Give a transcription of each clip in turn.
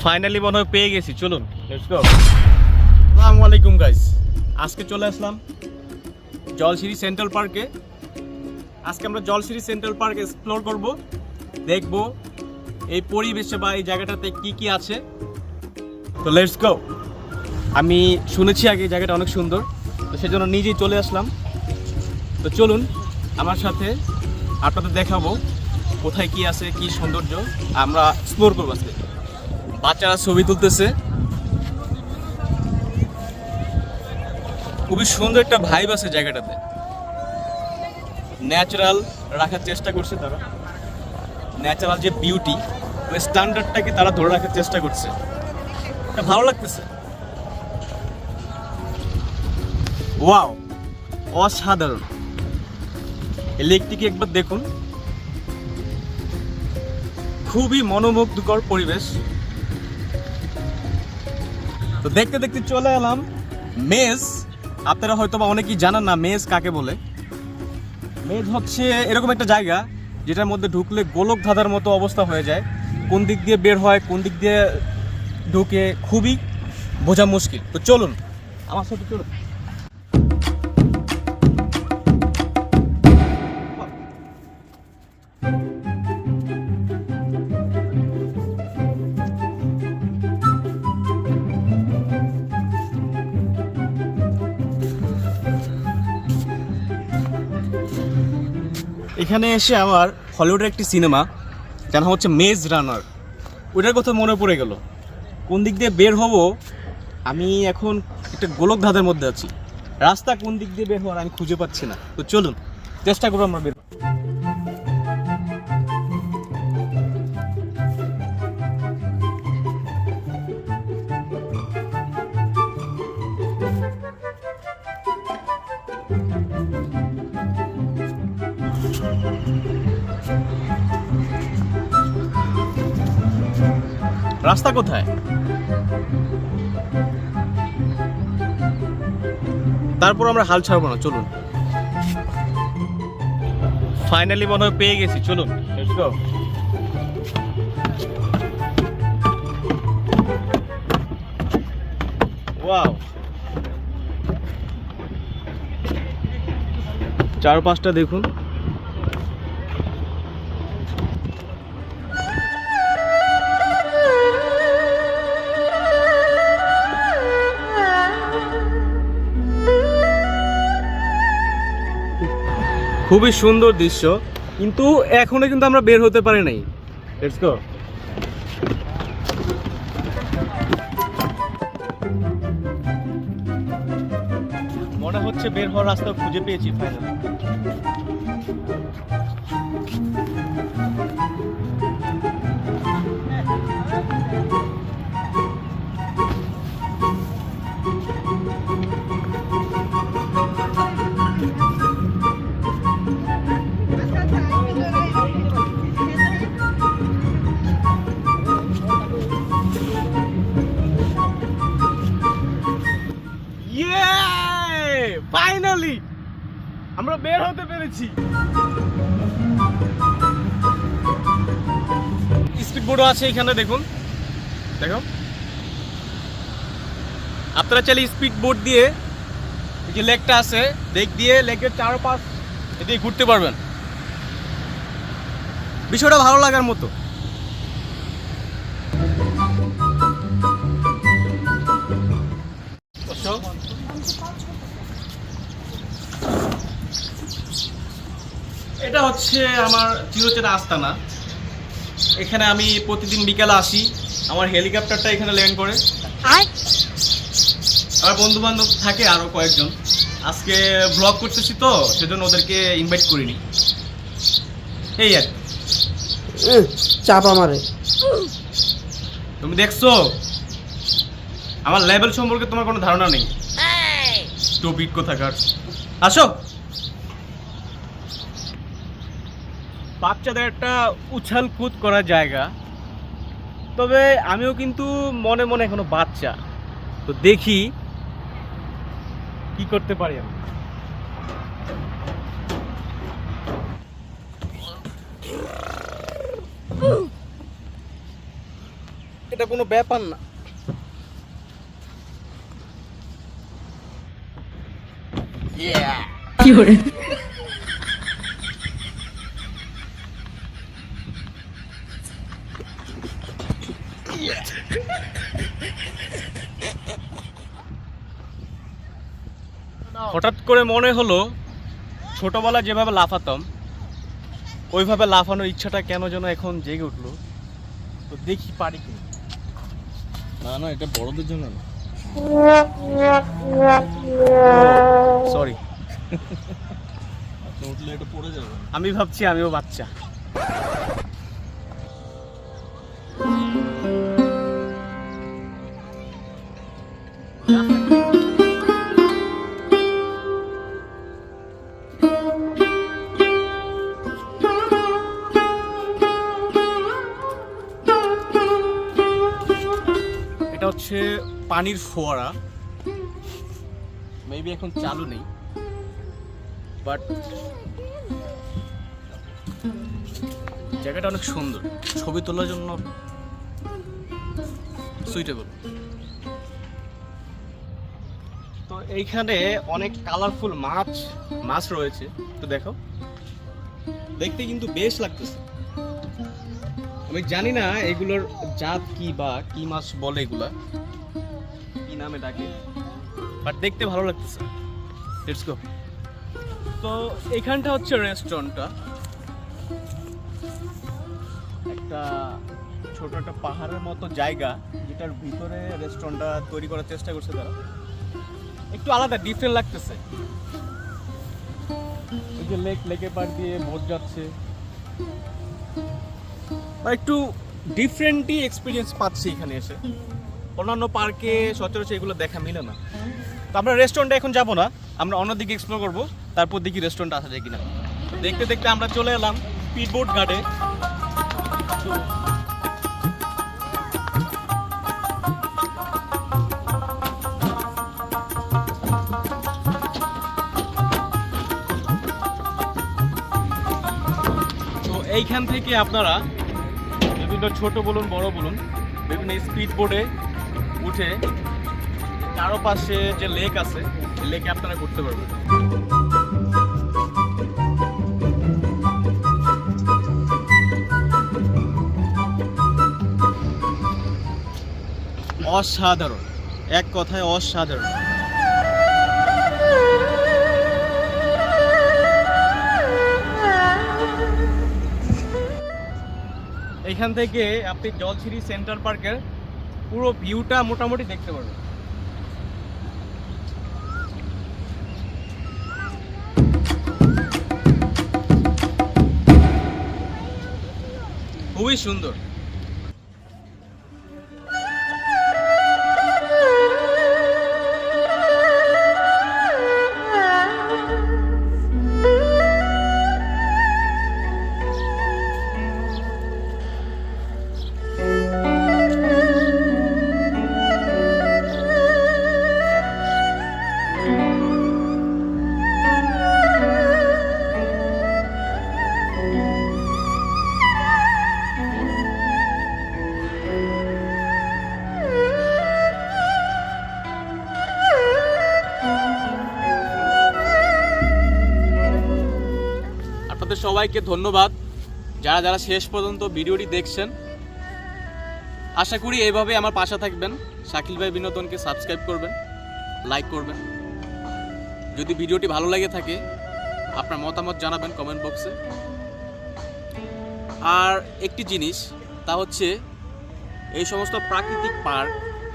Finally মনে হয় পেয়ে গেছি, চলুন লেটস গো। আসসালামু আলাইকুম গাইস, আজকে চলে আসলাম জলশিরি সেন্ট্রাল পার্কে। আজকে আমরা জলশিরি সেন্ট্রাল পার্ক এক্সপ্লোর করব, দেখব এই পরিবেশে বা এই জায়গাটাতে কি কি আছে। তো লেটস গো। আমি শুনেছি আগে এই জায়গাটা অনেক সুন্দর, তো সেজন্য নিজেই চলে আসলাম। তো চলুন আমার সাথে, আপনাদের দেখাবো কোথায় কি আছে, কি সৌন্দর্য আমরা এক্সপ্লোর করবো আজকে। বাচ্চারা ছবি তুলতেছে, খুবই সুন্দর একটা ভাইব আছে জায়গাটাতে। ন্যাচারাল রাখার চেষ্টা করছে তারা, ন্যাচারাল যে বিউটি ওই স্ট্যান্ডার্ডটাকে তারা ধরে রাখার চেষ্টা করছে, এটা ভালো লাগতেছে। ওয়াও, অসাধারণ। এই লেকটিকে একবার দেখুন, খুবই মনোমুগ্ধকর পরিবেশ। তো দেখতে দেখতে চলে এলাম মেজ। আপনারা হয়তো বা অনেকেই জানেন না মেজ কাকে বলে। মেজ হচ্ছে এরকম একটা জায়গা যেটার মধ্যে ঢুকলে গোলক ধাঁধার মতো অবস্থা হয়ে যায়। কোন দিক দিয়ে বের হয়, কোন দিক দিয়ে ঢুকে, খুবই বোঝা মুশকিল। তো চলুন আমার সাথে চলুন। এখানে এসে আমার হলিউডের একটি সিনেমা যার নাম হচ্ছে মেজ রানার, ওইটার কথা মনে পড়ে গেল। কোন দিক দিয়ে বের হব, আমি এখন একটা গোলক ধাঁধার মধ্যে আছি। রাস্তা কোন দিক দিয়ে বের হওয়ার আমি খুঁজে পাচ্ছি না। তো চলুন চেষ্টা করবো আমরা বের। রাস্তা কোথায়? তারপর আমরা হাল ছাড়বো না, চলুন। ফাইনালি মনে হয় পেয়ে গেছি, চলুন লেটস গো। ওয়াও, চারপাশটা দেখুন। খুবই সুন্দর দৃশ্য, কিন্তু এখনো কিন্তু আমরা বের হতে পারি নাই। Let's go. মনে হচ্ছে বের হওয়ার রাস্তা খুঁজে পেয়েছি ফাইনালি। ফাইনালি আমরা বের হতে পেরেছি। স্পিড বোটও আছে এখানে, দেখুন দেখো। আপনারা চাইলে স্পিড বোট দিয়ে এই যে লেকটা আছে, দেখ দিয়ে লেকের চারপাশ এদিকে ঘুরতে পারবেন। বিষয়টা ভালো লাগার মতো। এটা হচ্ছে আমার চিরচেনা আস্তানা। এখানে আমি প্রতিদিন বিকালে আসি, আমার হেলিকপ্টারটা এখানে ল্যান্ড করে। আমার বন্ধু বান্ধব থাকে আরো কয়েকজন। আজকে ব্লগ করতেছি তো সেজন্য ওদেরকে ইনভাইট করিনি। এই আর চাপা মারে। তুমি দেখছো আমার লেভেল সম্পর্কে তোমার কোনো ধারণা নেই। টপিক কোথাকার। আসো, বাচ্চাদের একটা উছাল কুদ করার জায়গা। তবে আমিও কিন্তু মনে মনে এখনো বাচ্চা, তো দেখি কি করতে পারি আমি। এটা কোনো ব্যাপার না। কি করে? হঠাৎ করে মনে হলো ছোটবেলায় যেভাবে লাফাতাম ওইভাবে লাফানোর ইচ্ছাটা কেন যেন এখন জেগে উঠলো। তো দেখি পারি কি না। না এটা বড়দের জন্য না, সরি। উঠলে এটা পড়ে যাবে। আমি ভাবছি আমিও বাচ্চা। এটা হচ্ছে পানির ফোয়ারা, মেবি এখন চালু নেই, বাট জায়গাটা অনেক সুন্দর, ছবি তোলার জন্য সুইটেবল। তো এইখানে অনেক কালারফুল মাছ রয়েছে, তো দেখো দেখতে কিন্তু বেশ লাগতেছে। আমি জানি না এগুলোর জাত কি বা কি মাছ বলে, এগুলা কি নামে ডাকে, বাট দেখতে ভালো লাগতেছে। Let's go. তো এখানটা হচ্ছে রেস্টুরেন্টটা, একটা ছোট একটা পাহাড়ের মতো জায়গা যেটার ভিতরে রেস্টুরেন্টটা তৈরি করার চেষ্টা করছে তারা। একটু আলাদা, ডিফারেন্ট লাগতেছে। ওই যে লেকের পাড় দিয়ে বোট যাচ্ছে, একটু ডিফারেন্টই এক্সপিরিয়েন্স পাচ্ছি এখানে এসে। অন্যান্য পার্কে সচরাচর এগুলো দেখা মিলে না। তো আমরা রেস্টুরেন্টে এখন যাব না, আমরা অন্যদিকে এক্সপ্লোর করব, তারপর দেখি রেস্টুরেন্ট আসা যায় কিনা। দেখতে দেখতে আমরা চলে এলাম স্পিডবোট ঘাটে। তো এইখান থেকে আপনারা বিভিন্ন ছোট বলুন বড় বলুন বিভিন্ন স্পিড বোটে উঠে চারপাশে যে লেক আছে লেকে আপনারা ঘুরতে পারবেন। অসাধারণ, এক কথায় অসাধারণ। এখান থেকে আপনি জলছিরি সেন্ট্রাল পার্কের পুরো ভিউটা মোটামুটি দেখতে পারবেন। খুবই সুন্দর। আপনাদের সবাইকে ধন্যবাদ যারা যারা শেষ পর্যন্ত ভিডিওটি দেখছেন। আশা করি এইভাবে আমার পাশে থাকবেন। শাকিল ভাই বিনোদনকে সাবস্ক্রাইব করবেন, লাইক করবেন। যদি ভিডিওটি ভালো লাগে থাকে আপনার মতামত জানাবেন কমেন্ট বক্সে। আর একটি জিনিস, তা হচ্ছে এই সমস্ত প্রাকৃতিক পার্ক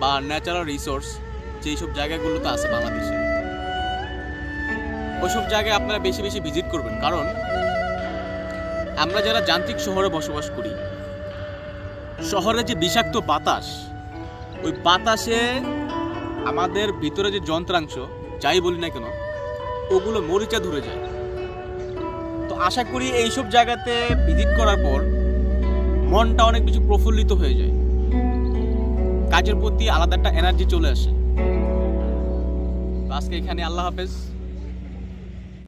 বা ন্যাচারাল রিসোর্স যেই সব জায়গাগুলোতে আছে বাংলাদেশে, ওইসব জায়গায় আপনারা বেশি বেশি ভিজিট করবেন। কারণ আমরা যারা যান্ত্রিক শহরে বসবাস করি, শহরে যে বিষাক্ত বাতাস, ওই বাতাসে আমাদের ভিতরে যে যন্ত্রাংশ যাই বলি না কেন ওগুলো মরিচা ধরে যায়। তো আশা করি এইসব জায়গাতে ভিজিট করার পর মনটা অনেক বেশি প্রফুল্লিত হয়ে যায়, কাজের প্রতি আলাদা একটা এনার্জি চলে আসে। আজকে এখানে আল্লাহ হাফেজ।